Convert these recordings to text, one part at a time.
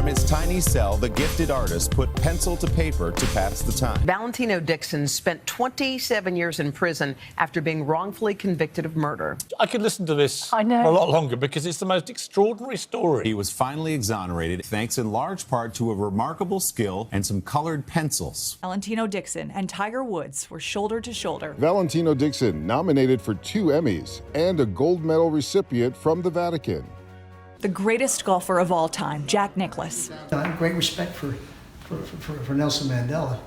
From his tiny cell, the gifted artist put pencil to paper to pass the time. Valentino Dixon spent 27 years in prison after being wrongfully convicted of murder. I could listen to this for a lot longer because it's the most extraordinary story. He was finally exonerated thanks in large part to a remarkable skill and some colored pencils. Valentino Dixon and Tiger Woods were shoulder to shoulder. Valentino Dixon nominated for 2 Emmys and a gold medal recipient from the Vatican. The greatest golfer of all time, Jack Nicklaus. I have great respect for Nelson Mandela.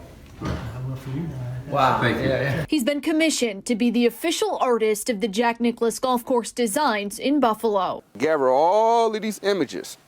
I will for you. Wow. Thank you. Yeah. He's been commissioned to be the official artist of the Jack Nicklaus golf course designs in Buffalo. Gather all of these images,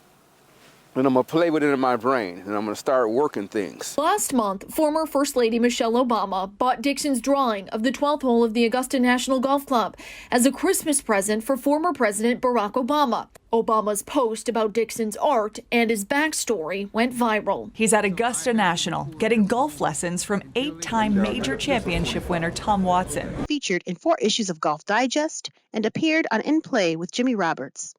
and I'm going to play with it in my brain, and I'm going to start working things. Last month, former First Lady Michelle Obama bought Dixon's drawing of the 12th hole of the Augusta National Golf Club as a Christmas present for former President Barack Obama. Obama's post about Dixon's art and his backstory went viral. He's at Augusta National, getting golf lessons from 8-time major championship winner Tom Watson. Featured in 4 issues of Golf Digest and appeared on In Play with Jimmy Roberts.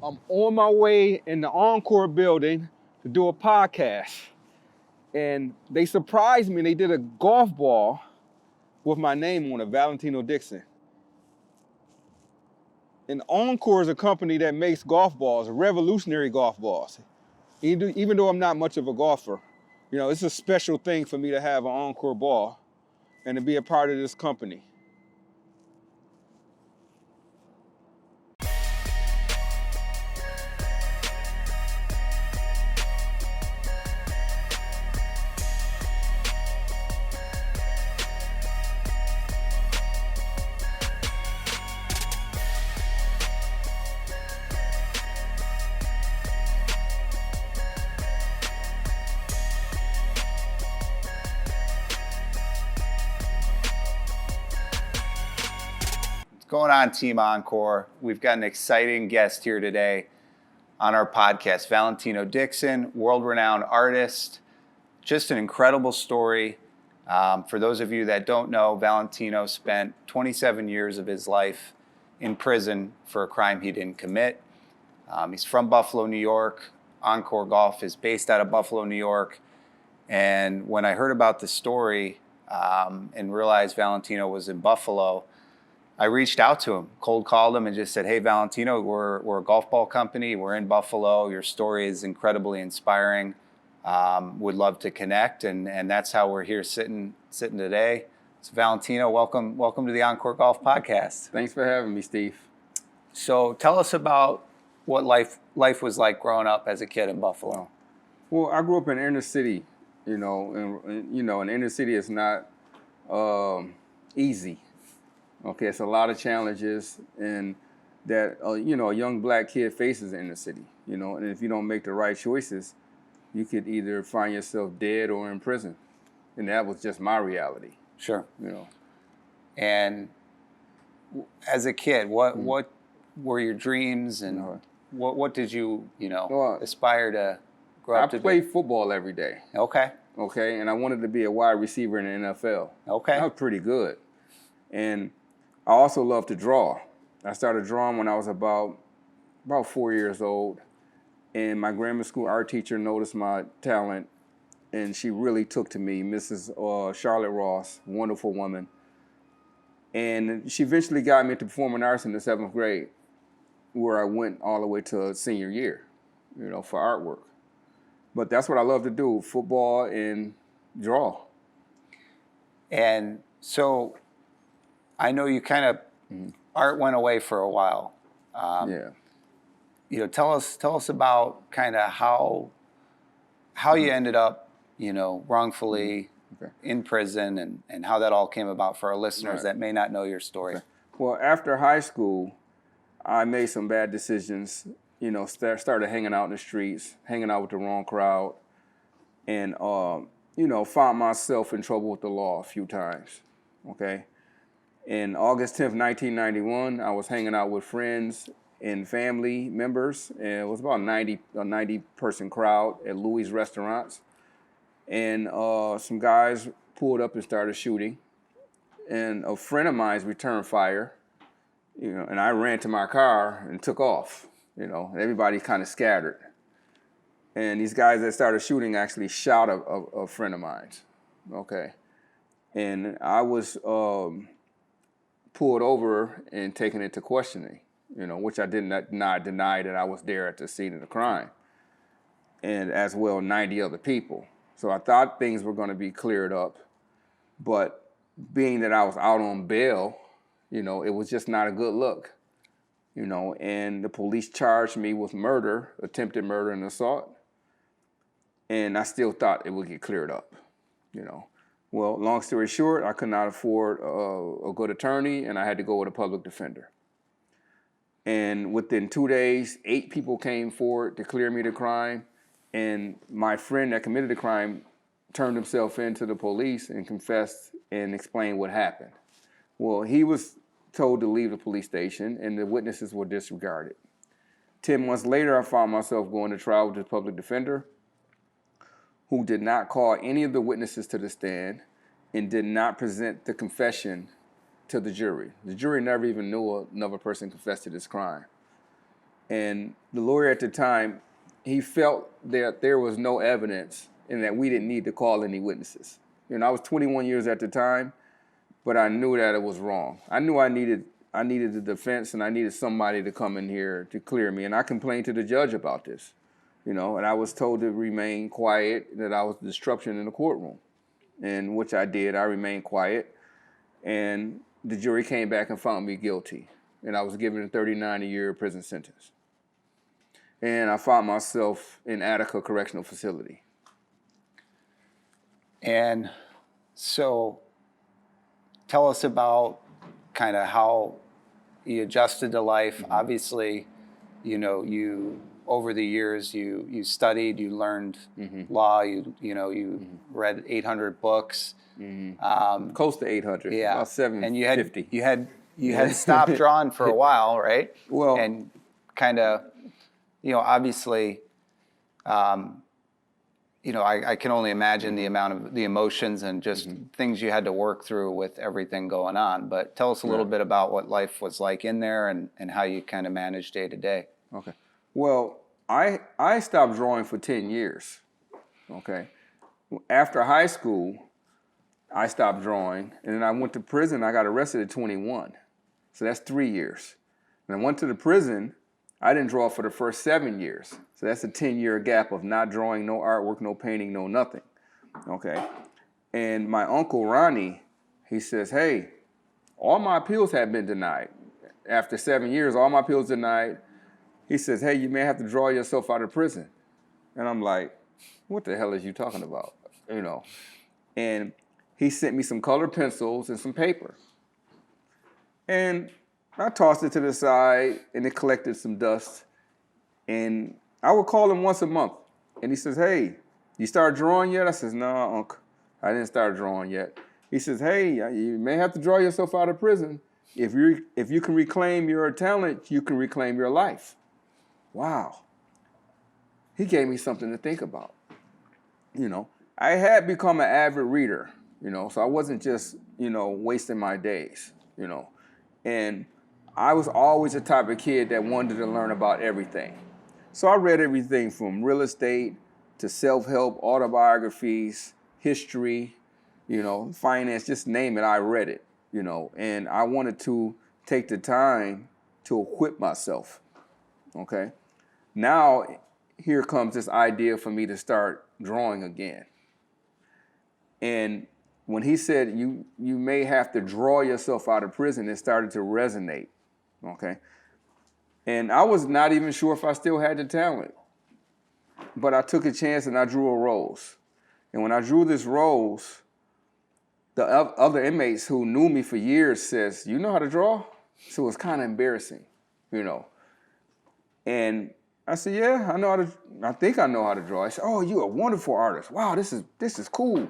I'm on my way in the OnCore building to do a podcast. And they surprised me. They did a golf ball with my name on it, Valentino Dixon. And OnCore is a company that makes golf balls, revolutionary golf balls. Even though I'm not much of a golfer, you know, it's a special thing for me to have an OnCore ball and to be a part of this company. What's going on, Team OnCore? We've got an exciting guest here today on our podcast, Valentino Dixon, world-renowned artist. Just an incredible story. For those of you that don't know, Valentino spent 27 years of his life in prison for a crime he didn't commit. He's from Buffalo, New York. OnCore Golf is based out of Buffalo, New York. And when I heard about the story and realized Valentino was in Buffalo, I reached out to him, cold called him and just said, hey, Valentino, we're a golf ball company. We're in Buffalo. Your story is incredibly inspiring. Would love to connect. And that's how we're here sitting today. So Valentino, welcome to the OnCore Golf Podcast. Thanks for having me, Steve. So tell us about what life was like growing up as a kid in Buffalo. Well, I grew up in the inner city, and the inner city is not easy. Okay, it's a lot of challenges and that, a young black kid faces in the city, and if you don't make the right choices, you could either find yourself dead or in prison. And that was just my reality. Sure. And as a kid, what were your dreams and what did you, aspire to grow up to be? I played football every day. Okay. Okay, and I wanted to be a wide receiver in the NFL. Okay. I was pretty good. And I also love to draw. I started drawing when I was about 4 years old. And my grammar school art teacher noticed my talent, and she really took to me, Mrs. Charlotte Ross, wonderful woman. And she eventually got me into performing arts in the 7th grade, where I went all the way to senior year, for artwork. But that's what I love to do, football and draw. And so I know you kind of, art went away for a while. Tell us about kind of how you ended up, wrongfully in prison and how that all came about for our listeners that may not know your story. Okay. Well, after high school, I made some bad decisions, started hanging out in the streets, hanging out with the wrong crowd, and, found myself in trouble with the law a few times, okay? In August 10th, 1991, I was hanging out with friends and family members, and it was about a 90-person crowd at Louis Restaurants. and some guys pulled up and started shooting. And a friend of mine's returned fire, and I ran to my car and took off, and everybody kind of scattered. And these guys that started shooting actually shot a friend of mine's, okay? And I was pulled over and taken into questioning, which I did not deny that I was there at the scene of the crime, and as well 90 other people. So I thought things were going to be cleared up, but being that I was out on bail, it was just not a good look, and the police charged me with murder, attempted murder and assault, and I still thought it would get cleared up, Well, long story short, I could not afford a good attorney, and I had to go with a public defender. And within 2 days, 8 people came forward to clear me the crime, and my friend that committed the crime turned himself in to the police and confessed and explained what happened. Well, he was told to leave the police station, and the witnesses were disregarded. 10 months later, I found myself going to trial with the public defender, who did not call any of the witnesses to the stand and did not present the confession to the jury. The jury never even knew another person confessed to this crime. And the lawyer at the time, he felt that there was no evidence and that we didn't need to call any witnesses. I was 21 years at the time, but I knew that it was wrong. I knew I needed the defense, and I needed somebody to come in here to clear me. And I complained to the judge about this. And I was told to remain quiet, that I was disruption in the courtroom, and which I did. I remained quiet, and the jury came back and found me guilty, and I was given a 39-year prison sentence. And I found myself in Attica Correctional Facility. And so tell us about kind of how you adjusted to life. Mm-hmm. Obviously, you over the years, you studied, you learned law, you read 800 books. Close to 800, yeah. About 750. And you had stopped drawing for a while, right? Well, and kind of, obviously, I can only imagine the amount of the emotions and just things you had to work through with everything going on. But tell us a little bit about what life was like in there and how you kind of managed day to day. Okay. Well, I stopped drawing for 10 years, okay? After high school, I stopped drawing, and then I went to prison. I got arrested at 21, so that's 3 years. And I went to the prison. I didn't draw for the first 7 years, so that's a 10-year gap of not drawing, no artwork, no painting, no nothing, okay? And my uncle, Ronnie, he says, hey, all my appeals have been denied. After 7 years, all my appeals denied. He says, hey, you may have to draw yourself out of prison. And I'm like, what the hell is you talking about? And he sent me some colored pencils and some paper. And I tossed it to the side, and it collected some dust. And I would call him once a month. And he says, hey, you started drawing yet? I says, no, Unc, I didn't start drawing yet. He says, hey, you may have to draw yourself out of prison. If you can reclaim your talent, you can reclaim your life. Wow. He gave me something to think about. I had become an avid reader, so I wasn't just, wasting my days, And I was always the type of kid that wanted to learn about everything. So I read everything from real estate to self-help, autobiographies, history, finance, just name it, I read it, And I wanted to take the time to equip myself, okay? Now, here comes this idea for me to start drawing again. And when he said, you may have to draw yourself out of prison, it started to resonate, okay? And I was not even sure if I still had the talent. But I took a chance and I drew a rose. And when I drew this rose, the other inmates who knew me for years says, you know how to draw? So it was kind of embarrassing, And I said, yeah, I think I know how to draw. I said, oh, you're a wonderful artist. Wow, this is cool.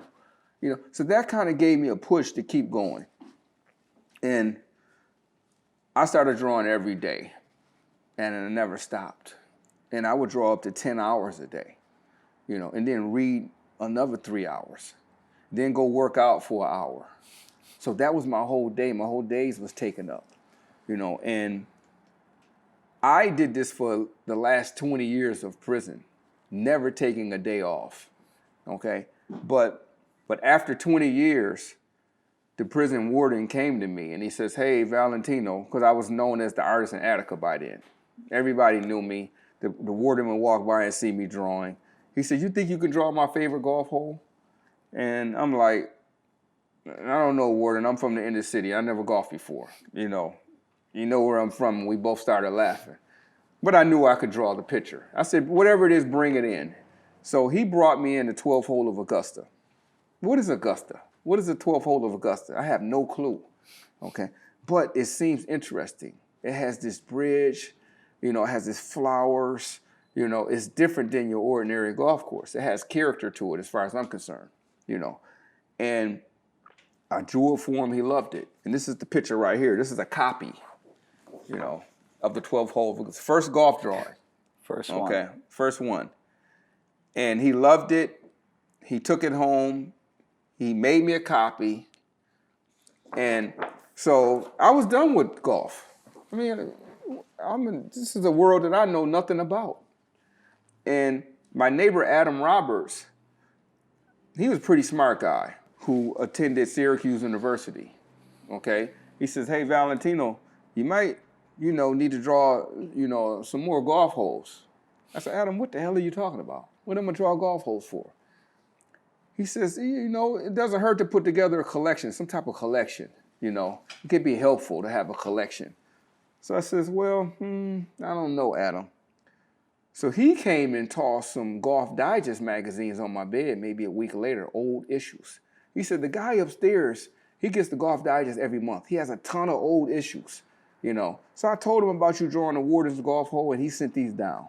So that kind of gave me a push to keep going. And I started drawing every day, and I never stopped. And I would draw up to 10 hours a day, and then read another 3 hours, then go work out for an hour. So that was my whole day. My whole days was taken up, and I did this for the last 20 years of prison, never taking a day off, okay? But after 20 years, the prison warden came to me and he says, hey, Valentino, because I was known as the artist in Attica by then. Everybody knew me. The warden would walk by and see me drawing. He said, you think you can draw my favorite golf hole? And I'm like, I don't know, warden. I'm from the inner city. I never golfed before. You know where I'm from. And we both started laughing. But I knew I could draw the picture. I said, whatever it is, bring it in. So he brought me in the 12th hole of Augusta. What is Augusta? What is the 12th hole of Augusta? I have no clue, okay? But it seems interesting. It has this bridge, it has these flowers, it's different than your ordinary golf course. It has character to it as far as I'm concerned, And I drew it for him, he loved it. And this is the picture right here. This is a copy, of the 12th hole. First golf drawing. First one. Okay, first one. And he loved it. He took it home. He made me a copy. And so I was done with golf. I mean, this is a world that I know nothing about. And my neighbor, Adam Roberts, he was a pretty smart guy who attended Syracuse University, okay? He says, hey, Valentino, you might, need to draw, some more golf holes. I said, Adam, what the hell are you talking about? What am I draw golf holes for? He says, it doesn't hurt to put together a collection, some type of collection, It could be helpful to have a collection. So I says, well, I don't know, Adam. So he came and tossed some Golf Digest magazines on my bed maybe a week later, old issues. He said, the guy upstairs, he gets the Golf Digest every month. He has a ton of old issues, So I told him about you drawing the warden's golf hole, and he sent these down.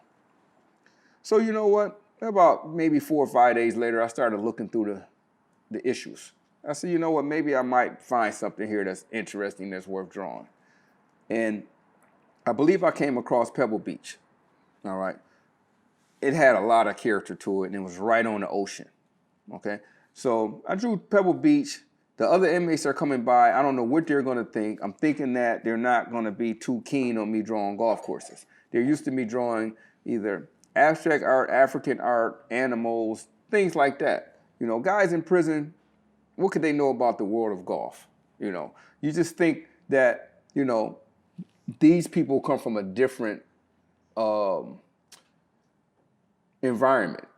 So you know what? About maybe 4 or 5 days later, I started looking through the issues. I said, you know what? Maybe I might find something here that's interesting, that's worth drawing. And I believe I came across Pebble Beach, all right? It had a lot of character to it, and it was right on the ocean, okay? So I drew Pebble Beach. The other inmates are coming by. I don't know what they're going to think. I'm thinking that they're not going to be too keen on me drawing golf courses. They're used to me drawing either abstract art, African art, animals, things like that. Guys in prison, what could they know about the world of golf? You just think that, these people come from a different environment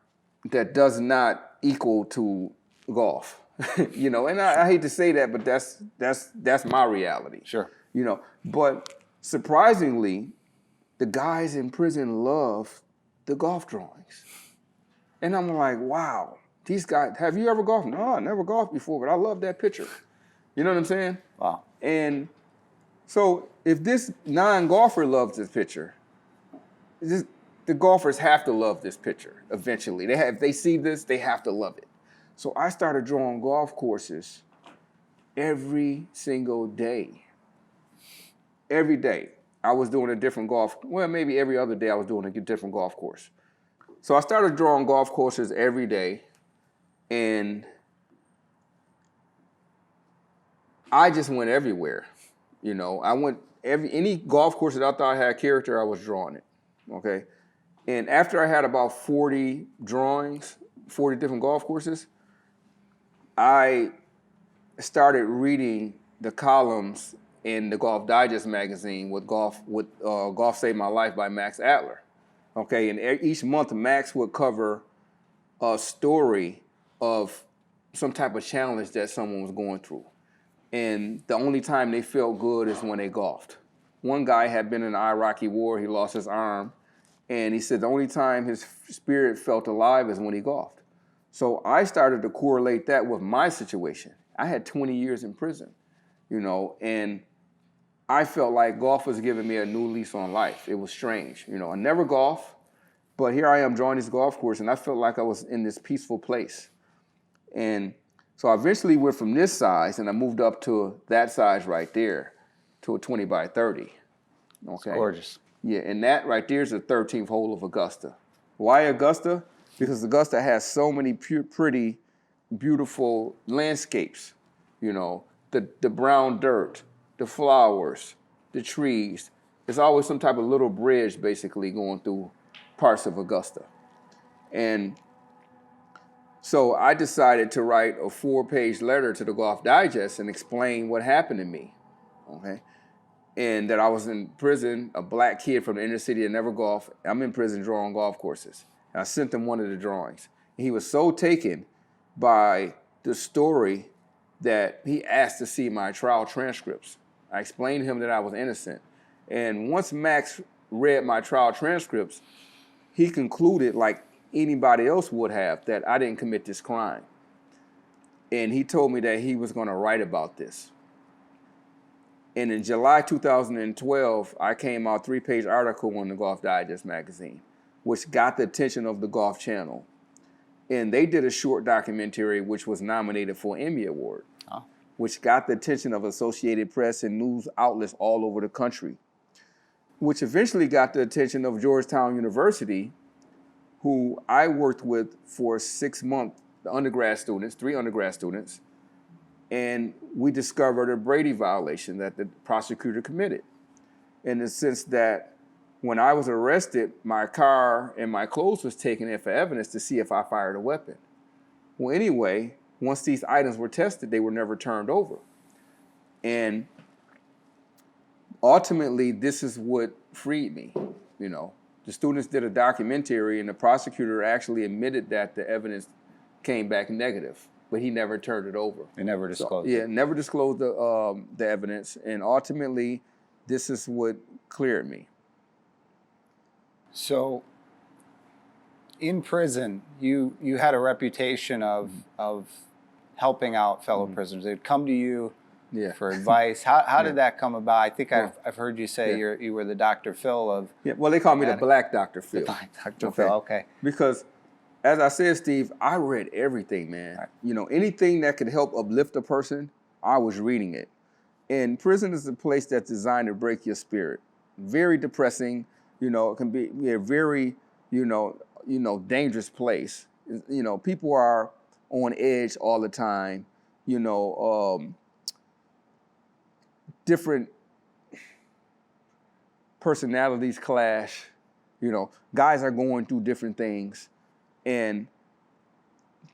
that does not equal to golf. And I hate to say that, but that's my reality. Sure. But surprisingly, the guys in prison love the golf drawings. And I'm like, wow, these guys, have you ever golfed? No, I never golfed before, but I love that picture. You know what I'm saying? Wow. And so if this non-golfer loves this picture, the golfers have to love this picture eventually. If they see this, they have to love it. So I started drawing golf courses every single day. Every day. I was doing a different maybe every other day I was doing a different golf course. So I started drawing golf courses every day, and I just went everywhere. I went any golf course that I thought had character, I was drawing it, okay? And after I had about 40 drawings, 40 different golf courses, I started reading the columns in the Golf Digest magazine with Golf Saved My Life by Max Adler. Okay, and each month Max would cover a story of some type of challenge that someone was going through. And the only time they felt good is when they golfed. One guy had been in the Iraqi war, he lost his arm, and he said the only time his spirit felt alive is when he golfed. So I started to correlate that with my situation. I had 20 years in prison, and I felt like golf was giving me a new lease on life. It was strange. I never golfed, but here I am drawing this golf course, and I felt like I was in this peaceful place. And so I eventually went from this size, and I moved up to that size right there, to a 20 by 30. Okay. It's gorgeous. Yeah, and that right there is the 13th hole of Augusta. Why Augusta? because Augusta has so many pretty, beautiful landscapes, you know, the brown dirt, the flowers, the trees. There's always some type of little bridge basically going through parts of Augusta. And so I decided to write a 4-page letter to the Golf Digest and explain what happened to me, okay? And that I was in prison, a black kid from the inner city that never golfed. I'm in prison drawing golf courses. And I sent him one of the drawings. And he was so taken by the story that he asked to see my trial transcripts. I explained to him that I was innocent. And once Max read my trial transcripts, he concluded, like anybody else would have, that I didn't commit this crime. And he told me that he was going to write about this. And in July 2012, I came out a 3-page article in the Golf Digest magazine, which got the attention of the Golf Channel. And they did a short documentary which was nominated for an Emmy Award, which got the attention of Associated Press and news outlets all over the country, which eventually got the attention of Georgetown University, who I worked with for 6 months, the undergrad students, 3 undergrad students, and we discovered a Brady violation that the prosecutor committed. In the sense that when I was arrested, my car and my clothes was taken in for evidence to see if I fired a weapon. Well, anyway, once these items were tested, they were never turned over. And ultimately, this is what freed me, you know. The students did a documentary, and the prosecutor actually admitted that the evidence came back negative, but he never turned it over. They never disclosed it. Yeah, never disclosed the evidence, and ultimately, this is what cleared me. So, in prison, you had a reputation of helping out fellow prisoners. They'd come to you for advice. How did that come about? I think I've heard you say you were the Dr. Phil of... Yeah, well, they call me the Black Dr. Phil. The Black Dr. Phil, okay. Because, as I said, Steve, I read everything, man. Right. You know, anything that could help uplift a person, I was reading it. And prison is a place that's designed to break your spirit. Very depressing. You know, it can be a very, you know, dangerous place. You know, people are on edge all the time. You know, different personalities clash. You know, guys are going through different things. And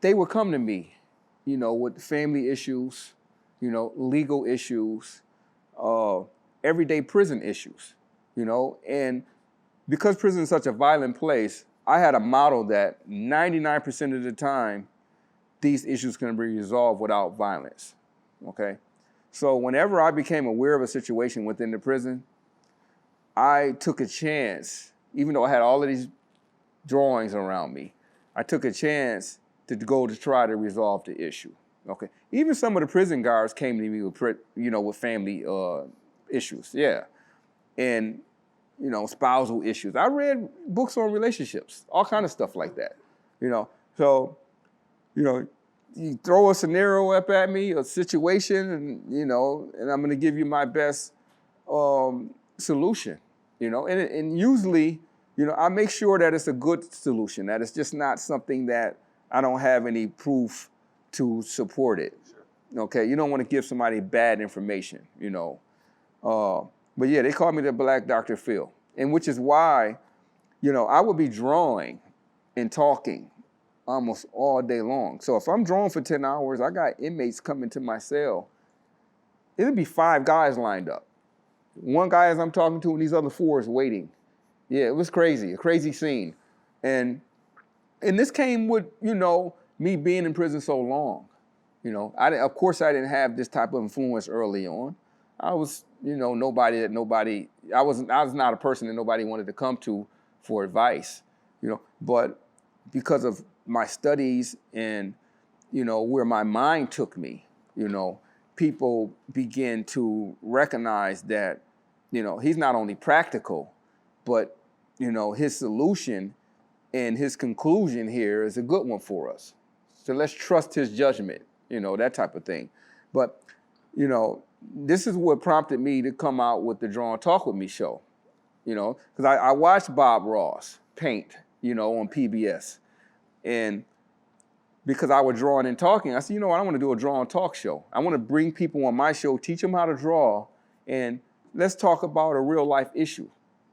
they would come to me, you know, with family issues, you know, legal issues, everyday prison issues, you know. And because prison is such a violent place, I had a model that 99% of the time, these issues can be resolved without violence, okay? So whenever I became aware of a situation within the prison, I took a chance, even though I had all of these drawings around me, I took a chance to go to try to resolve the issue, okay? Even some of the prison guards came to me with, you know, with family issues, yeah. And, you know, spousal issues. I read books on relationships, all kind of stuff like that, you know? So, you know, you throw a scenario up at me, a situation, and, you know, and I'm gonna give you my best solution, you know? And usually, you know, I make sure that it's a good solution, that it's just not something that I don't have any proof to support it, okay? You don't wanna give somebody bad information, you know? But yeah, they call me the Black Dr. Phil, and which is why, you know, I would be drawing and talking almost all day long. So if I'm drawing for 10 hours, I got inmates coming to my cell. It'd be 5 guys lined up. One guy as I'm talking to, and these other 4 is waiting. Yeah, it was crazy, a crazy scene. And this came with, you know, me being in prison so long. You know, of course I didn't have this type of influence early on. I was, you know, I was not a person that nobody wanted to come to for advice, you know, but because of my studies and, you know, where my mind took me, you know, people begin to recognize that, you know, he's not only practical, but, you know, his solution and his conclusion here is a good one for us. So let's trust his judgment, you know, that type of thing. But, you know, this is what prompted me to come out with the Draw and Talk With Me show, you know, because I watched Bob Ross paint, you know, on PBS. And because I was drawing and talking, I said, you know what, I want to do a draw and talk show. I want to bring people on my show, teach them how to draw, and let's talk about a real life issue.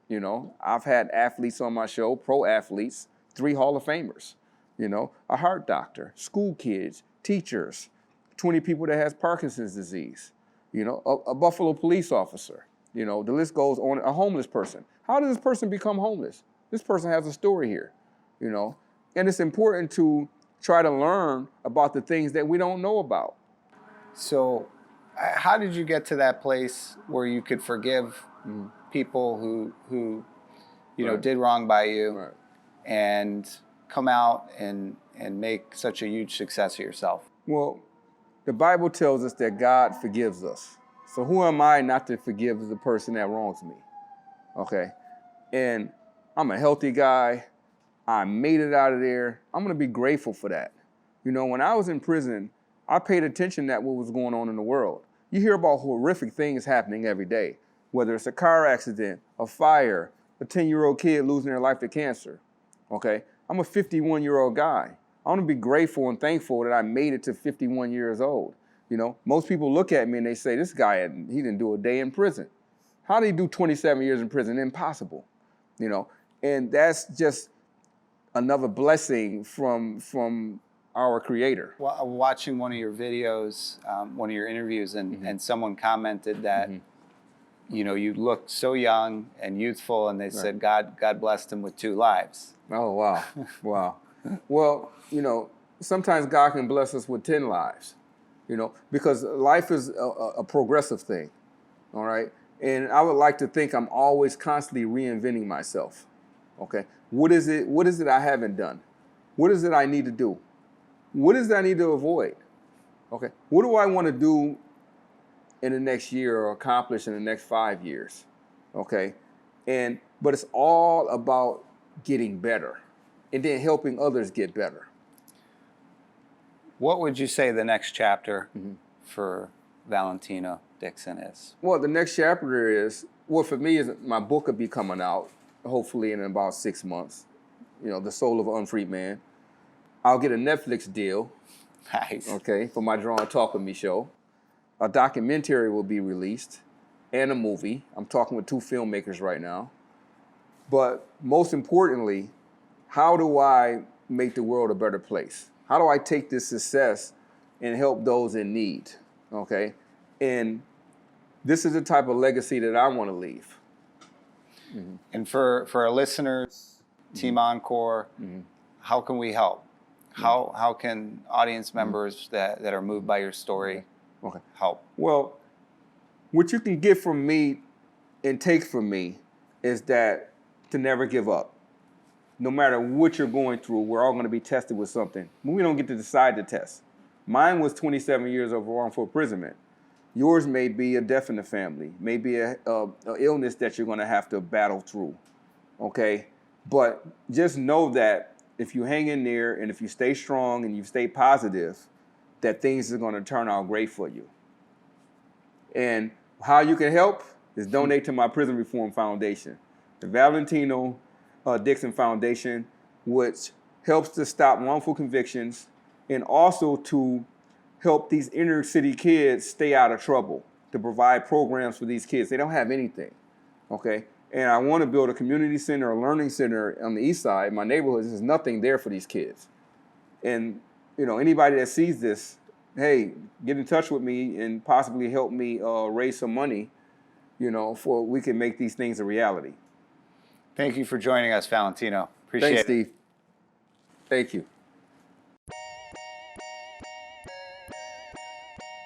You know, I've had athletes on my show, pro athletes, 3 Hall of Famers, you know, a heart doctor, school kids, teachers, 20 people that has Parkinson's disease, you know, a Buffalo police officer, you know, the list goes on, a homeless person. How does this person become homeless? This person has a story here, you know, and it's important to try to learn about the things that we don't know about. So how did you get to that place where you could forgive people who you know, did wrong by you and come out and make such a huge success of yourself? Well, the Bible tells us that God forgives us. So who am I not to forgive the person that wrongs me? Okay? And I'm a healthy guy. I made it out of there. I'm going to be grateful for that. You know, when I was in prison, I paid attention to what was going on in the world. You hear about horrific things happening every day, whether it's a car accident, a fire, a 10-year-old kid losing their life to cancer. Okay? I'm a 51-year-old guy. I want to be grateful and thankful that I made it to 51 years old. You know, most people look at me and they say, this guy, he didn't do a day in prison. How did he do 27 years in prison? Impossible. You know, and that's just another blessing from our Creator. Well, watching one of your videos, one of your interviews, and someone commented that, you know, you looked so young and youthful, and they said God blessed him with 2 lives. Oh, wow. Wow. Well, you know, sometimes God can bless us with 10 lives, you know, because life is a progressive thing, all right? And I would like to think I'm always constantly reinventing myself, okay? What is it I haven't done? What is it I need to do? What is it I need to avoid? Okay, what do I want to do in the next year or accomplish in the next 5 years? Okay, but it's all about getting better and then helping others get better. What would you say the next chapter for Valentino Dixon is? Well, the next chapter is, well, for me, is my book will be coming out, hopefully in about 6 months. You know, The Soul of an Unfreed Man. I'll get a Netflix deal. Nice. Okay, for my Draw and Talk With Me show. A documentary will be released and a movie. I'm talking with 2 filmmakers right now. But most importantly, how do I make the world a better place? How do I take this success and help those in need? Okay, and this is the type of legacy that I want to leave. And for our listeners, Team OnCore, how can we help? How can audience members that are moved by your story help? Well, what you can get from me and take from me is that to never give up. No matter what you're going through, we're all going to be tested with something. We don't get to decide the test. Mine was 27 years of wrongful imprisonment. Yours may be a death in the family, maybe a illness that you're going to have to battle through, okay? But just know that if you hang in there and if you stay strong and you stay positive, that things are going to turn out great for you. And how you can help is donate to my Prison Reform Foundation, the Valentino Dixon Foundation, which helps to stop wrongful convictions and also to help these inner city kids stay out of trouble, to provide programs for these kids. They don't have anything, okay? And I want to build a community center, a learning center on the east side. My neighborhood, there's nothing there for these kids. And, you know, anybody that sees this, hey, get in touch with me and possibly help me raise some money, you know, for we can make these things a reality. Thank you for joining us, Valentino. Appreciate it. Thanks, Steve. Thank you.